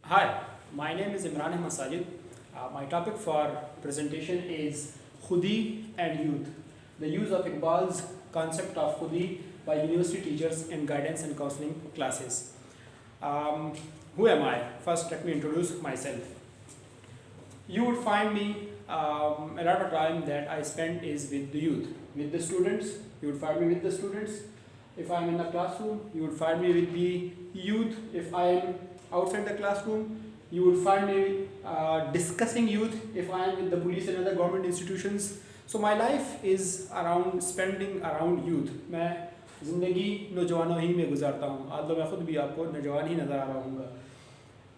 Hi, my name is Imran Ahmad Sajid. My topic for presentation is Khudi and Youth. The use of Iqbal's concept of Khudi by university teachers in guidance and counseling classes. Um, who am I? First, let me introduce myself. You would find me a lot of time that I spend is with the youth, with the students. You would find me with the students. If I am in the classroom, you would find me with the youth. If I am outside the classroom, you would find me discussing youth if I am with the police and other government institutions. So my life is around spending around youth. मैं ज़िंदगी नौजवानों ही में गुजारता हूँ। आज तो मैं खुद भी आपको नौजवान ही नज़र आ रहा हूँ।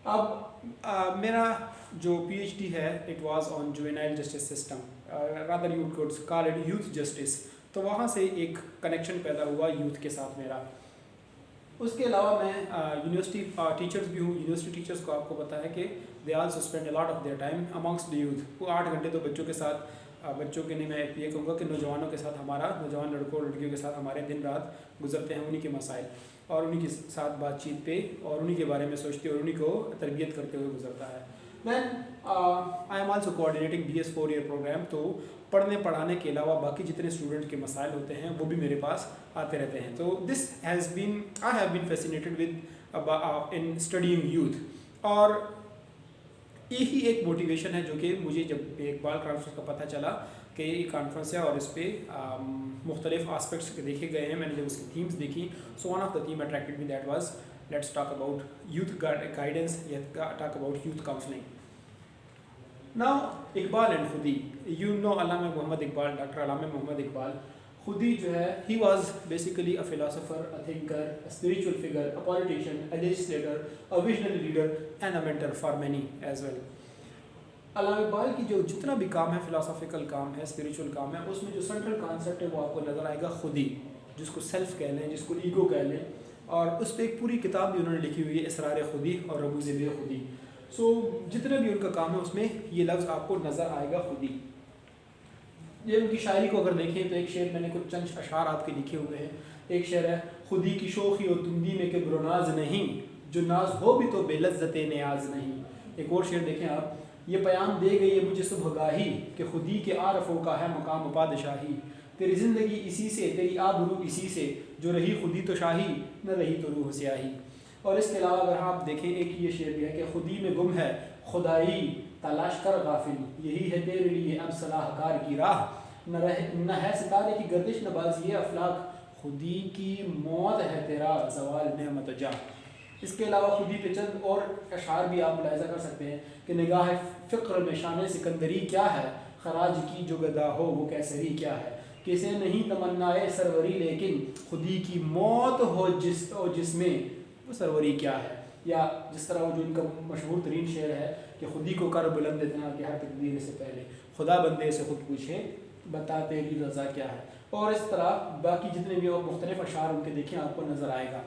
अब मेरा जो PhD है, it was on juvenile justice system. Rather you could call it youth justice. तो वहाँ से एक कनेक्शन पैदा हुआ यूथ के साथ मेरा। उसके अलावा मैं यूनिवर्सिटी टीचर्स भी हूँ। यूनिवर्सिटी टीचर्स को आपको पता है कि they also spend a lot of their time amongst the youth. वो 8 घंटे तो बच्चों के साथ, बच्चों के नहीं, मैं ये कहूँगा कि नौजवानों के साथ, हमारा नौजवान लड़कों लड़कियों के साथ हमारे दिन रात गुजरते हैं उन्हीं के मसाइल और उन्हीं के साथ बातचीत पे और उन्हीं के बारे में सोचते और उन्हीं को तरबियत करते हुए गुजरता है। Then I am also coordinating BS 4-year program। तो पढ़ने पढ़ाने के अलावा बाकी जितने स्टूडेंट के मसाइल होते हैं वो भी मेरे पास आते रहते हैं। तो this has been, I have been fascinated with in studying youth. और यही एक मोटिवेशन है जो कि मुझे जब इकबाल कॉन्फ्रेंस का पता चला कि ये कॉन्फ्रेंस है और इस पर मुख्तलिफ आस्पेक्ट्स देखे गए हैं, मैंने जब उसकी थीम्स देखी, so one of the theme attracted me that was let's talk about youth guidance या talk about youth counselling. Now Iqbal and खुदी, you know Allama Mohammad Iqbal, doctor Allama Mohammad Iqbal. खुदी जो है, he was basically a philosopher, a thinker, a spiritual figure, a politician, a legislator, a visionary leader and a mentor for many as well. Allama Iqbal की जो जितना भी काम है, फिलोसॉफिकल काम है, स्पिरिचुअल काम है, उसमें जो सेंट्रल कॉन्सेप्ट है वो आपको नज़र आएगा खुदी, जिसको सेल्फ कह लें, जिसको ईगो कह लें। और उस पर एक पूरी किताब भी उन्होंने लिखी हुई है, इसरार खुदी और रमूज़ बेखुदी। सो जितना भी उनका काम है उसमें ये लफ्ज़ आपको नज़र आएगा खुदी। ये उनकी शायरी को अगर देखें तो एक शेर, मैंने कुछ चंद अशार आपके लिखे हुए हैं। एक शेर है, खुदी की शोखी और तुंदी में के बुरनाज नहीं, जो नाज हो भी तो बेलज़्ज़त नियाज नहीं। एक और शेर देखें आप, ये प्याम दे गई है मुझे सुबहगाही कि खुदी के आरफों का है मकाम पादशाही। तेरी ज़िंदगी इसी से, तेरी आबरू इसी से, जो रही खुदी तो शाही, न रही तो रूह स्याही। और इसके अलावा अगर आप देखें, एक ये शेर भी है कि खुदी में गुम है खुदाई, तलाश कर गाफिल, यही है तेरे लिए अब सलाहकार की राह। न है सितारे की गर्दिश न बाज़ी अफलाक, खुदी की मौत है तेरा ज़वाल नेमत जा। इसके अलावा खुदी पे चंद और अशार भी आप मुलाहिज़ा कर सकते हैं कि निगाह फ़िक्र में शान सिकंदरी क्या है, खराज की जो गदा हो वो कैसरी क्या है। किसे नहीं तमन्नाए सरवरी लेकिन खुदी की मौत हो जिसमें वो सरवरी क्या है। या जिस तरह वो जो इनका मशहूर तरीन शेर है कि खुदी को कर बुलंद इतना कि हर तकदीर से पहले खुदा बंदे से खुद पूछे बता तेरी रज़ा क्या है। और इस तरह बाकी जितने भी और मुख्तलिफ अशार उनके देखें आपको नज़र आएगा।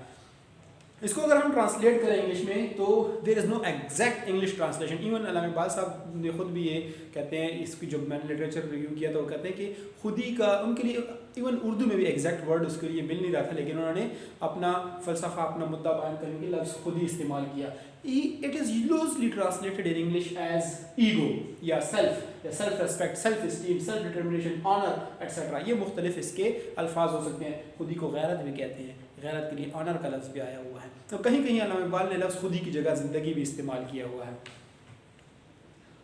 इसको अगर हम ट्रांसलेट करें इंग्लिश में तो there is no exact English translation. Even Allama Iqbal साहब ने खुद भी ये कहते हैं, इसकी जब मैंने लिटरेचर रिव्यू किया तो वो कहते हैं कि खुदी का उनके लिए इवन उर्दू में भी एग्जैक्ट वर्ड उसके लिए मिल नहीं रहा था, लेकिन उन्होंने अपना फ़लसफ़ा, अपना मुद्दा बयान करने के लिए लफ्ज़ खुदी इस्तेमाल किया। It is loosely translated in English as ego या self respect, self esteem, self determination, honour etcetera. ये मुख्तलिफ इसके अल्फाज हो सकते हैं। खुदी को गैरत भी कहते हैं, गैरत के लिए ऑनर का लफ्ज़ भी आया हुआ है। तो कहीं कहीं अल्लामा इकबाल ने लफ्ज़ खुदी की जगह ज़िंदगी भी इस्तेमाल किया हुआ है।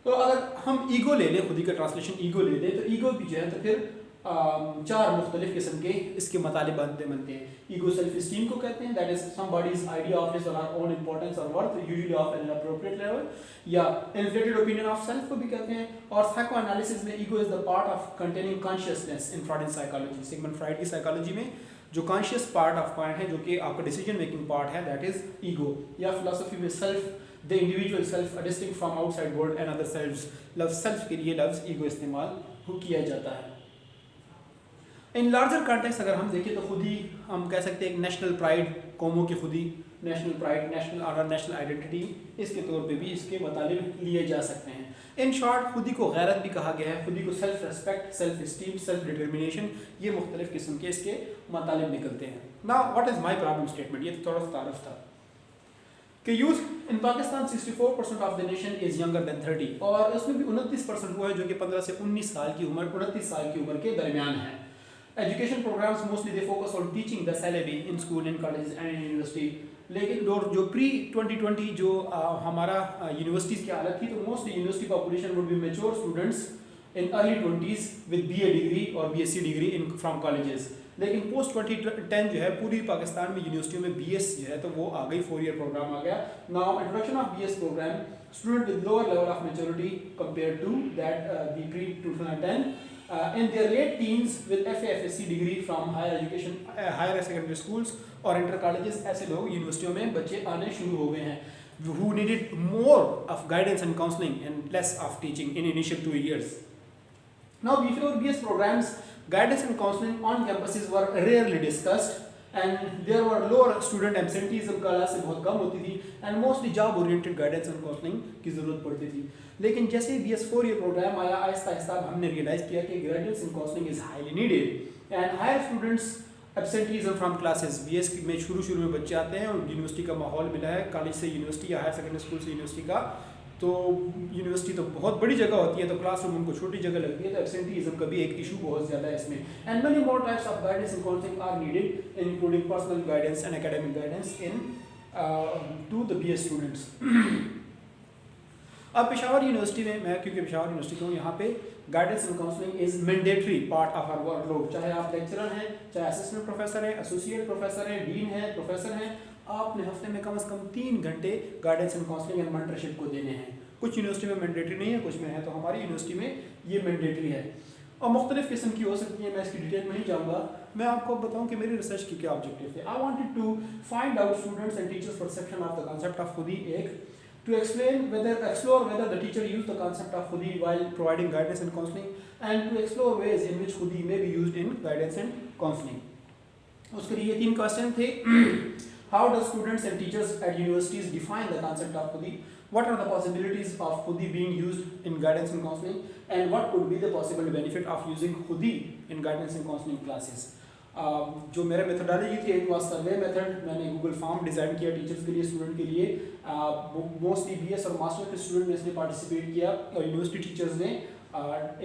तो अगर हम ईगो ले लें, खुदी का ट्रांसलेशन ईगो ले लें, तो ईगो भी जो है तो फिर 4 मुख्तलिफ किस्म के इसके मतलब बनते हैं। ईगो सेल्फ इस्टीम को कहते हैं, that is somebody's idea of his और हर ओन इंपॉर्टेंस और worth, usually of an appropriate level. या इन्फ्लेटेड ओपिनियन ऑफ सेल्फ को भी कहते हैं। और साइको एनालिसिस में ego is the part of containing consciousness in Freudian psychology. Sigmund Freud की साइकोलॉजी में जो कॉन्शियस पार्ट ऑफ माइंड है, जो कि आपका डिसीजन मेकिंग पार्ट है, दैट इज ईगो। या फिलोसफी में self, the individual self distinct from outside world and other selfs, लफ्ज़ सेल्फ के लिए लफ्ज़ ईगो इस्तेमाल किया जाता है। इन लार्जर कॉन्टेक्स्ट अगर हम देखें तो खुदी हम कह सकते हैं एक नेशनल प्राइड, कौमों की खुदी, national pride, national honour, national identity, इसके तौर पे भी इसके मतलब लिए जा सकते हैं। इन शॉर्ट खुदी को गैरत भी कहा गया है, खुदी को self respect, self esteem, self determination, ये मुख्तलिफ किस्म के इसके मतलब निकलते हैं। Now what is my problem statement, ये तो थोड़ा सा तारफ था। कि youth in Pakistan 64% of the nation is younger than 30, और उसमें भी 29% वो है जो कि 15 से 19 साल की उम्र 29 साल की उम्र के दरमियान है। Education programmes mostly they focus on teaching the syllabus in school, in college and university. लेकिन जो प्री 2020 जो हमारा यूनिवर्सिटीज़ की हालत थी, तो mostly university population would be mature students in early 20s with BA degree और BSc degree in from colleges. लेकिन पोस्ट 2010 जो है पूरी पाकिस्तान में यूनिवर्सिटियों में BS जो है तो वो आ गई, 4 ईयर प्रोग्राम आ गया। Now introduction of BS programme, student with lower level of maturity compare to that the pre 2010 in their late teens with FA/FSc degree from higher education, higher secondary schools और inter colleges, ऐसे लोग यूनिवर्सिटियों में बच्चे आने शुरू हो गए हैं who needed more of guidance and counseling and less of teaching in initial 2 years. Now before BS programs, guidance and counseling on campuses were rarely discussed and there were lower student absenteeism, class से बहुत कम होती थी and mostly job oriented guidance and counseling की ज़रूरत पड़ती थी। लेकिन जैसे ही BS 4 ईयर प्रोग्राम आया, आहिस्ता आहिस्ता हमने रियलाइज़ किया कि guidance and counseling is highly needed and higher students absenteeism from classes। BS में शुरू में बच्चे आते हैं और यूनिवर्सिटी का माहौल मिला है, कॉलेज से यूनिवर्सिटी या हायर सेकेंडरी स्कूल से यूनिवर्सिटी का, तो यूनिवर्सिटी तो बहुत बड़ी जगह होती है, तो क्लासरूम उनको छोटी जगह लगती है, तो एब्सेंटीज़म का भी एक इशू बहुत ज़्यादा है इसमें। And many more types of guidance and counselling are needed including personal guidance and academic guidance into the BS students. अब पेशावर यूनिवर्सिटी में, मैं क्योंकि पेशावर यूनिवर्सिटी का हूँ, यहाँ पे guidance and counselling is mandatory part of our workload. चाहे आप लेक्चरर हैं, चाहे असिस्टेंट प्रोफेसर हैं, एसोसिएट प्रोफेसर हैं, डीन हैं, प्रोफेसर हैं, आपने हफ्ते में कम से कम 3 घंटे guidance and counselling and mentorship को देने हैं। कुछ यूनिवर्सिटी में मैंडेटरी नहीं है, कुछ में है, तो हमारी यूनिवर्सिटी में ये मैंडेटरी है और मुख्तलिफ किस्म की हो सकती है, मैं इसकी डिटेल में नहीं जाऊँगा। मैं आपको बताऊँ कि मेरी रिसर्च की क्या ऑब्जेक्टिव थे। I wanted to find out students and teachers perception of the concept of खुदी, एक to explore whether the teacher used the concept of khudi while providing guidance and counseling, and to explore ways in which khudi may be used in guidance and counseling. उसके लिए 3 question थे। How does students and teachers at universities define the concept of khudi? What are the possibilities of khudi being used in guidance and counseling? And what could be the possible benefit of using khudi in guidance and counseling classes? जो मेरा methodology थी, एक was survey method. मैंने Google form design किया teachers के लिए, student के लिए। मोस्टली BS और मास्टर के स्टूडेंट ने इसमें पार्टिसिपेट किया और यूनिवर्सिटी टीचर्स ने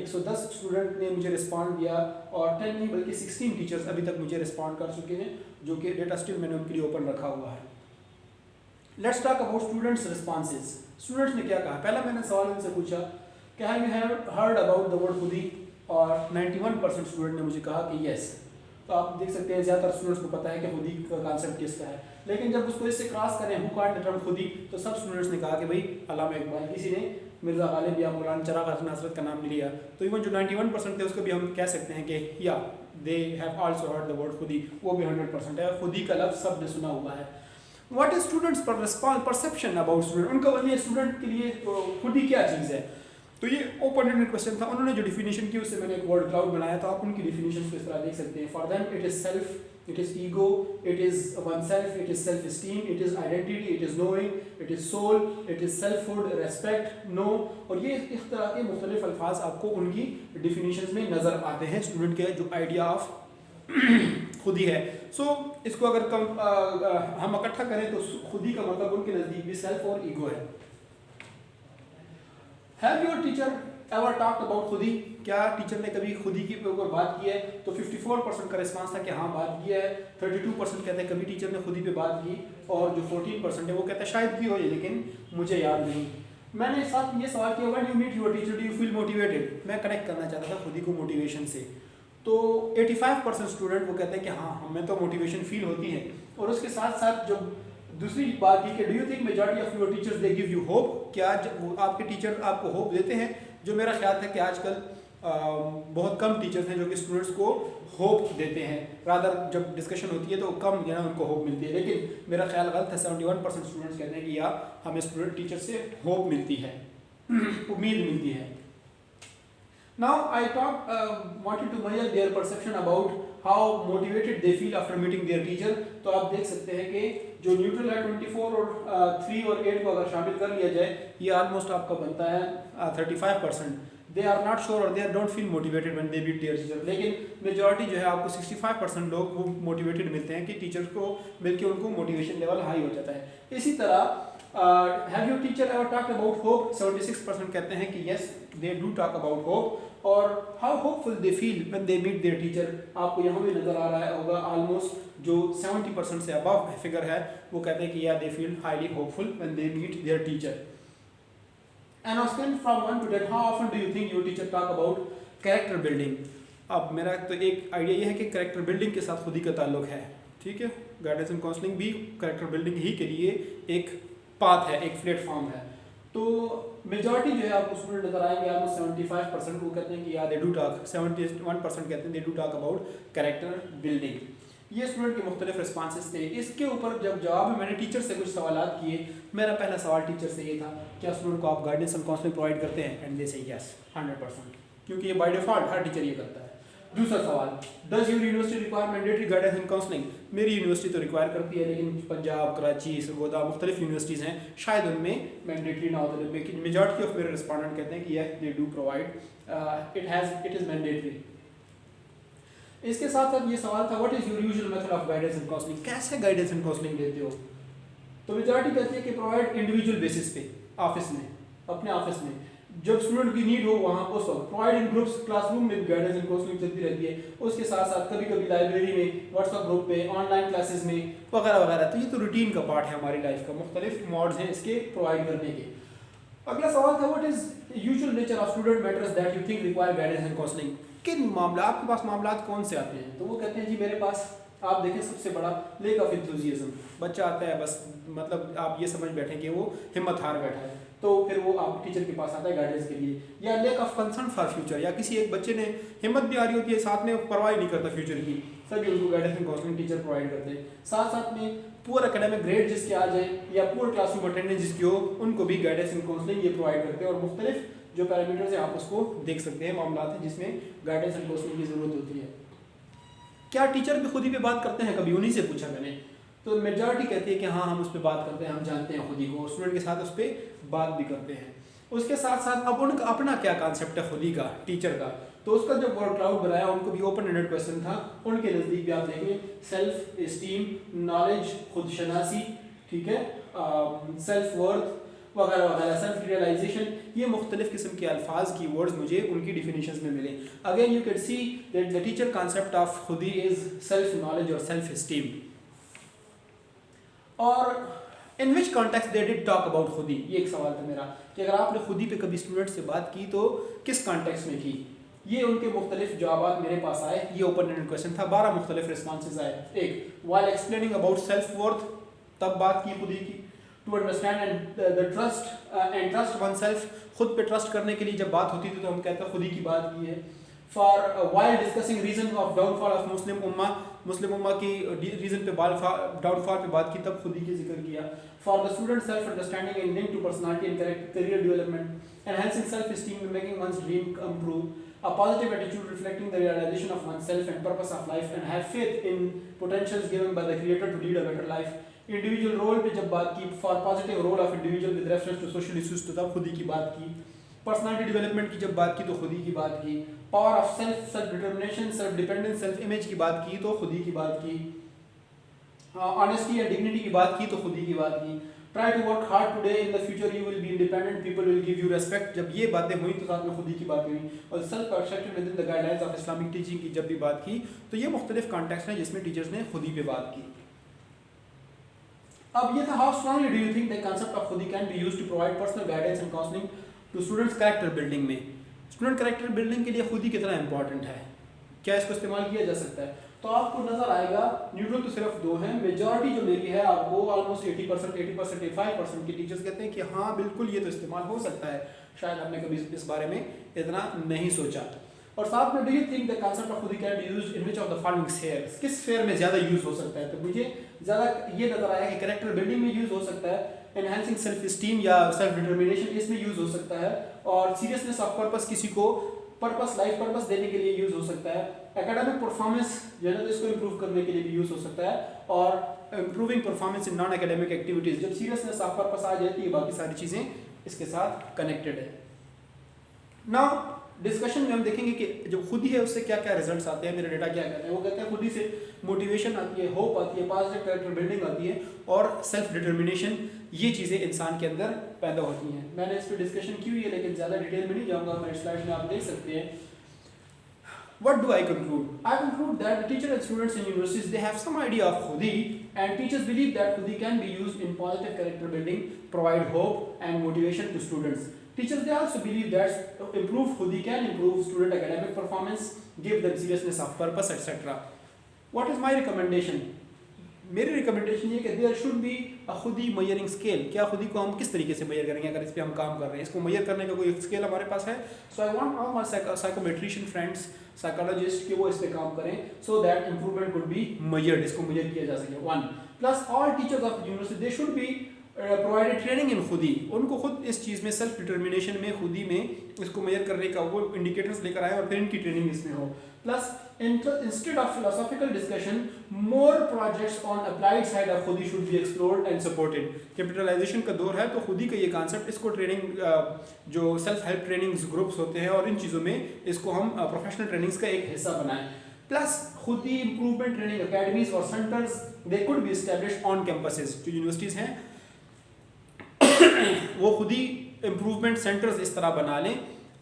110 स्टूडेंट ने मुझे रिस्पॉन्ड दिया और 10 नहीं बल्कि 16 टीचर्स अभी तक मुझे रिस्पॉन्ड कर चुके हैं, जो कि डेटा स्टिल मैंने उनके लिए ओपन रखा हुआ है। Let's talk about students responses. Students ने क्या कहा? पहला मैंने सवाल इनसे पूछा कि have you heard about the word खुदी, और 91% स्टूडेंट ने मुझे कहा कि येस। तो आप देख सकते हैं ज़्यादातर स्टूडेंट्स को पता है कि खुदी का कॉन्सेप्ट किसका है, लेकिन जब उसको इससे क्रॉस करें हु कॉइन्ड द टर्म खुदी, तो सब स्टूडेंट्स ने कहा कि भाई अल्लामा इकबाल, किसी ने मिर्ज़ा गालिब या मौलाना चिराग हसन हसरत का नाम नहीं लिया। तो इवन जो 91% थे उसको भी हम कह सकते हैं कि या they have also heard the word खुदी, वो भी 100% है। खुदी का लफ्ज़ सब ने सुना हुआ है। What is students perception about student, उनका वजह स्टूडेंट के लिए खुदी क्या चीज़ है। तो ये ओपन एंडेड क्वेश्चन था। उन्होंने जो डिफिनेशन की उससे मैंने एक वर्ड क्लाउड बनाया, तो आप उनकी डिफिनेशन को इस तरह देख सकते हैं। For them it is self, it is ego, it is oneself, it is self esteem, it is identity, it is knowing, it is soul, it is selfhood, respect, no. और ये इस तरह के मुख्तलिफ अल्फाज आपको उनकी डिफिनेशन में नज़र आते हैं स्टूडेंट के जो आइडिया ऑफ खुदी है। सो इसको अगर हम इकट्ठा करें तो खुदी का मतलब उनके नज़दीक भी सेल्फ और ईगो है। Have your teacher ever talked about खुदी? क्या टीचर ने कभी खुदी की ऊपर बात की है? तो 54% का रिस्पांस था कि हाँ बात किया है। 32% कहते हैं कभी टीचर ने खुदी पे बात की, और जो 14% है वो कहते हैं शायद की हो, लेकिन मुझे याद नहीं। मैंने साथ ये सवाल किया, when you meet your teacher do you feel motivated? मैं कनेक्ट करना चाहता था खुदी को मोटिवेशन से। तो 85% स्टूडेंट वो कहते हैं कि हाँ हमें तो मोटिवेशन फील होती है। और उसके साथ साथ जो दूसरी बात की कि do you think majority of your teachers they give you hope? क्या वो आपके टीचर आपको होप देते हैं? जो मेरा ख्याल था कि आजकल बहुत कम टीचर्स हैं जो कि स्टूडेंट्स को होप देते हैं। रादर जब डिस्कशन होती है तो कम जो है उनको होप मिलती है, लेकिन मेरा ख्याल गलत है। 71% स्टूडेंट्स कहते हैं कि या हमें स्टूडेंट टीचर से होप मिलती है, उम्मीद मिलती है। Now I wanted to measure their perception about how motivated they feel after meeting their teacher। तो आप देख सकते हैं कि जो न्यूट्रल है 24 और 3 और 8 को अगर शामिल कर लिया जाए, ये ऑलमोस्ट आपका बनता है 35%। दे आर नॉट श्योर और they don't feel motivated when they meet their teacher. लेकिन मेजॉरिटी जो है आपको 65% लोग वो मोटिवेटेड मिलते हैं कि टीचर को मिलकर उनको मोटिवेशन लेवल हाई हो जाता है। इसी तरह have your teacher ever talked about hope? 76% कहते हैं कि yes they do talk about hope. और how hopeful they feel when they meet their teacher, आपको यहाँ भी नजर आ रहा होगा ऑलमोस्ट जो 70% से अबव फिगर है वो कहते हैं कि या they feel highly hopeful when they meet their teacher. And on scale from 1 to 10 how often do you think your teacher talk about character building? अब मेरा तो एक आइडिया ये है कि कैरेक्टर बिल्डिंग के साथ खुद ही का ताल्लुक है, ठीक है। गाइडेंस एंड काउंसलिंग भी कैरेक्टर बिल्डिंग ही के लिए एक पाथ है, एक प्लेटफॉर्म है। तो मेजॉरिटी जो है आपको स्टूडेंट नजर आएंगे, ऑलमोस्ट 75% वो कहते हैं कि या दे डू टॉक, 71% कहते हैं दे do talk about character building. ये स्टूडेंट के मुख्तलिफ रिस्पॉन्सेस थे। इसके ऊपर जब जवाब में मैंने टीचर से कुछ सवाल किए, मेरा पहला सवाल टीचर से ये था, क्या स्टूडेंट को आप गाइडेंस एंड काउंसलिंग प्रोवाइड करते हैं? एंड दे से यस 100%, क्योंकि ये बाय डिफॉल्ट हर टीचर ये करता है। दूसरा सवाल, does your university require mandatory guidance and counselling? मेरी यूनिवर्सिटी तो रिक्वायर करती है, लेकिन पंजाब, कराची, सरगोदा मुख्तलिफ यूनिवर्सिटीज़ हैं, शायद उनमें मैंडेटरी ना होता, लेकिन मेजॉरिटी ऑफ मेरे रिस्पॉन्डेंट कहते हैं कि yes they do provide, it is mandatory. इसके साथ साथ ये सवाल था, what is your usual method of guidance and counselling? कैसे गाइडेंस एंड काउंसलिंग देते हो? तो मेजॉरिटी कहती है कि प्रोवाइड इंडिविजुअल बेसिस पे, ऑफिस में, अपने ऑफिस में जब स्टूडेंट की नीड हो वहाँ उस वक्त। प्रोवाइड इन ग्रुप्स, क्लासरूम में गाइडेंस एंड काउंसलिंग चलती रहती है, उसके साथ साथ कभी कभी लाइब्रेरी में, व्हाट्सएप ग्रुप पे, ऑनलाइन क्लासेस में वगैरह वगैरह। तो ये तो रूटीन का पार्ट है हमारी लाइफ का, मुख्तलिफ मोड्स हैं इसके प्रोवाइड करने के। अगला सवाल था, what is usual nature of student matters that you think require guidance and counselling? किन मामला, आपके पास मामला कौन से आते हैं? तो वो कहते हैं जी मेरे पास आप देखें सबसे बड़ा लेक ऑफ एंथुसियाज्म, बच्चा आता है बस मतलब आप ये समझ बैठे कि वो हिम्मत हार बैठा है, तो फिर वो आप टीचर के पास आता है गाइडेंस के लिए। या lake of concern for future, या किसी एक बच्चे ने हिम्मत भी आ रही होती है, साथ में परवाह नहीं करता फ्यूचर की, सभी उनको guidance and counselling teacher provide करते हैं। साथ साथ में पुअर एकेडमिक ग्रेड जिसके आ जाए या पुअर क्लासरूम अटेंडेंस जिसकी हो, उनको भी गाइडेंस एंड काउंसलिंग ये प्रोवाइड करते हैं। और मुख्तलिफ जो पैरामीटर्स हैं आप उसको देख सकते हैं, मामला हैं जिसमें गाइडेंस एंड काउंसलिंग की ज़रूरत होती है। क्या टीचर भी खुद ही पे बात करते हैं? कभी उन्हीं से पूछा मैंने, तो मेजॉरिटी कहती है कि हाँ हम उस पर बात करते हैं, हम जानते हैं खुद ही को, स्टूडेंट के साथ उस पर बात भी करते हैं। उसके साथ साथ अब उनका अपना क्या कॉन्सेप्ट है खुद ही का, टीचर का, तो उसका जब वर्ड क्लाउड बनाया उनको भी ओपन एंडेड क्वेश्चन था। उनके नज़दीक भी आप देखेंगे सेल्फ एस्टीम, नॉलेज, खुद शनासी, ठीक है, सेल्फ वर्थ वगैरह वगैरह, सेल्फ रियलाइजेशन, ये मुख्तलिफ किस्म के अल्फाज की वर्ड्स मुझे उनकी डिफिनीशंस में मिले। Again you can see that the teacher concept of खुद ही इज सेल्फ नॉलेज और सेल्फ एस्टीम। और in which context they did talk about खुद ही, ये एक सवाल था मेरा कि अगर आपने खुद ही पे कभी स्टूडेंट से बात की तो किस कॉन्टेक्स्ट में की? ये उनके मुख्तलिफ जवाब मेरे पास आए, ये ओपन एंडेड क्वेश्चन था, 12 मुख्तलिफ रिस्पॉन्सेज आए। एक, while explaining about self worth, तब बात की खुद ही की। To understand and the trust and trust oneself, खुद पे ट्रस्ट करने के लिए जब बात होती थी तो हम कहते हैं खुद ही की बात की है। For while discussing reason of downfall of Muslim उम्मा, मुस्लिम उम्मा की रीजन पे डाउनफॉल पे बात की, तब खुद ही की जिक्र किया। For the student self understanding and link to personality and career development, enhancing self esteem, making one's dream come true, a positive attitude reflecting the realization of oneself and purpose of life, and have faith in potentials given by the creator to lead a better life. Individual role पे जब बात की, for positive role of individual with reference to social issues, तो तब खुद ही की बात की। पर्सनालिटी डेवलपमेंट की जब बात की तो खुद ही की बात की। Power of self, self determination, self dependence, self image की बात की तो खुद ही की बात की। ऑनेस्टी एंड डिग्निटी की बात की तो खुद ही की बात की। Try to work hard today, in the future you will be independent, people will give you respect, जब ये बातें हुई तो साथ में खुद ही की बात हुई। और self perception with in the guidelines of Islamic teaching की जब भी बात की, तो ये मुख्तलिफ कॉन्टेक्स्ट हैं जिसमें टीचर्स ने खुद ही पे बात की। अब ये था, how strongly do you think the concept of खुद ही can be used to provide personal guidance and counselling to students character building में? स्टूडेंट कैरेक्टर बिल्डिंग के लिए खुद ही कितना इंपॉर्टेंट है, क्या इसको इस्तेमाल किया जा सकता है? तो आपको नजर आएगा न्यूट्रल तो सिर्फ 2 हैं, मेजॉरिटी जो मेरी है आपको ऑलमोस्ट 80%, 85% के टीचर्स कहते हैं कि हाँ बिल्कुल ये तो इस्तेमाल हो सकता है, शायद हमने कभी इस बारे में इतना नहीं सोचा। और साथ में, do you think the concept of खुद ही can be used in which of the following spheres? किस स्फीयर में ज्यादा यूज हो सकता है? तो मुझे ज्यादा ये नजर आया कि कैरेक्टर बिल्डिंग में यूज हो सकता है, एनहांसिंग सेल्फ एस्टीम या सेल्फ डिटर्मिनेशन इसमें यूज हो सकता है, और सीरियसनेस ऑफ पर्पस, किसी को पर्पस, लाइफ पर्पस देने के लिए यूज हो सकता है। एकेडमिक परफॉर्मेंस जो है ना, तो इसको इंप्रूव करने के लिए भी यूज हो सकता है, और improving performance in non academic activities, जब सीरियसनेस ऑफ पर्पस आ जाती है बाकी सारी चीजें इसके साथ कनेक्टेड है। नाउ डिस्कशन में हम देखेंगे कि जो खुद ही है उससे क्या क्या रिजल्ट्स आते हैं, मेरे डेटा क्या कहते हैं। वो कहते हैं खुद ही से मोटिवेशन आती है, होप आती है, पॉजिटिव कैरेक्टर बिल्डिंग आती है, और सेल्फ डिटर्मिनेशन ये चीज़ें इंसान के अंदर पैदा होती हैं। मैंने इस पर डिस्कशन की हुई है लेकिन ज़्यादा डिटेल में नहीं जाऊँगा, हमारे स्लाइड में आप देख सकते हैं। What do I conclude? I conclude that the teacher and students in universities, they have some idea of Khudi, and teachers believe that Khudi can be used in positive character building, provide hope and motivation to students. Teachers, they also believe that improved Khudi can improve student academic performance, give them seriousness of purpose, etc. What is my recommendation? मेरी recommendation ये कि there should be a खुदी measuring scale. क्या खुदी को हम किस तरीके से मेजर करेंगे अगर इस पे हम काम कर रहे हैं, इसको मेजर करने का कोई स्केल हमारे पास है। So I want all my psychometrician friends, psychologist कि वो इस पे काम करें so that improvement could be measured, इसको मेजर किया जा सके। 1 plus all teachers of university they should be provided training in खुदी, उनको खुद इस चीज़ में सेल्फ डिटर्मिनेशन में खुदी में इसको मेजर करने का वो इंडिकेटर्स लेकर आए और फिर इनकी ट्रेनिंग इसमें हो। Plus instead of philosophical discussion, more projects on applied side of खुदी should be explored and supported. Capitalization का दौर है तो खुदी का ये कॉन्सेप्ट, इसको ट्रेनिंग जो सेल्फ हेल्प ट्रेनिंग्स ग्रुप्स होते हैं और इन चीज़ों में इसको हम प्रोफेशनल ट्रेनिंग्स का एक हिस्सा बनाएं। प्लस खुदी इम्प्रूवमेंट ट्रेनिंग अकेडमीज और centres they could be established on campuses. जो यूनिवर्सिटीज़ हैं वो खुदी इम्प्रूवमेंट सेंटर्स इस तरह बना लें,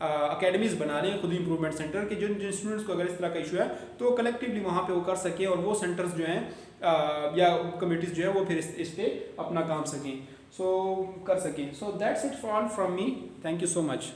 अकेडमीज बना लें खुद इंप्रूवमेंट सेंटर के, जिन स्टूडेंट्स को अगर इस तरह का इशू है तो कलेक्टिवली वहाँ पे वो कर सके और वो सेंटर्स जो हैं या कमिटीज़ जो है वो फिर इस पे अपना काम सकें, कर सकें। So that's it for all from me, thank you so much.